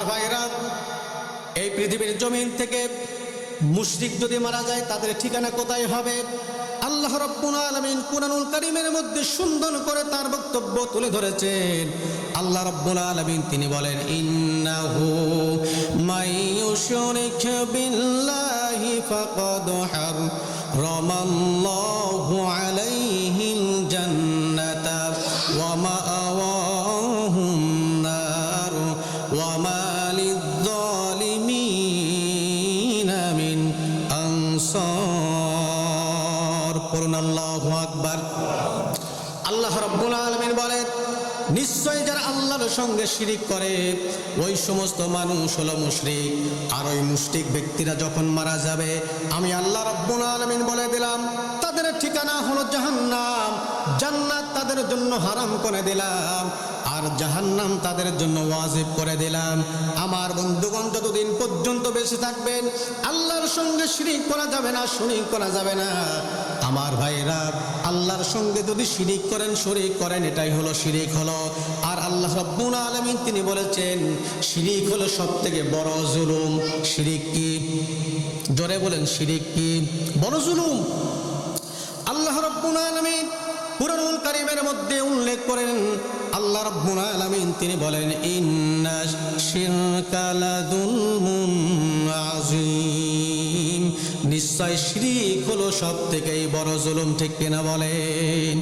ভাইরা, এই পৃথিবীর জমিন থেকে মুশরিক যদি মারা যায় তাদের ঠিকানা কোথায় হবে? আল্লাহ রাব্বুল আলামিন কুরআনুল কারীমের মধ্যে সুন্দর করে তার বক্তব্য তুলে ধরেছেন। আল্লাহ রাব্বুল আলামিন তিনি বলেন, ইন্নাহু মাইয়ুশরিক বিল্লাহি ফাকাদ হারামাল্লাহু আলাইহিল জান্নাতা ওয়া মাআওয়াহুন নার ওয়া মা লিয-যালিমিনা মিন আনসার। পড়ুন আল্লাহু আকবার। আল্লাহ রাব্বুল আলামিন বলেন, নিশ্চয় যারা আল্লাহর সঙ্গে শিরিক করে ওই সমস্ত মানুষ হলো মুশরিক। আর ওই মুশরিক ব্যক্তিরা যখন মারা যাবে, আমি আল্লাহ রাব্বুল আলামিন বলে দিলাম তাদের ঠিকানা হলো জাহান্নাম। জান্নাত তাদের জন্য হারাম করে দিলাম, আর জাহান্নাম তাদের জন্য ওয়াজিব করে দিলাম। আমার বন্ধুগণ, যতদিন পর্যন্ত বেঁচে থাকবেন আল্লাহর সঙ্গে শিরিক করা যাবে না, শরীক করা যাবে না। আমার ভাইরা, আল্লাহর সঙ্গে যদি শিরিক করেন, শরীক করেন, এটাই হলো শিরিক হলো। আর আল্লাহ রাব্বুল আলামিন তিনি বলেছেন শিরিক হলো সবথেকে বড় জুলুম। শিরিক কি? জোরে বলেন, শিরিক কি? বড় জুলুম। আল্লাহ রাব্বুল আলামিন কুরআনুল কারীমের মধ্যে উল্লেখ করেন, আল্লাহ রাব্বুল আলামিন তিনি বলেন, ইন্না শিরকা লাযুলমুন আযীম। নিশ্চয় শিরিক হলো সবথেকে বড় জুলুম। ঠিক কিনা বলেন?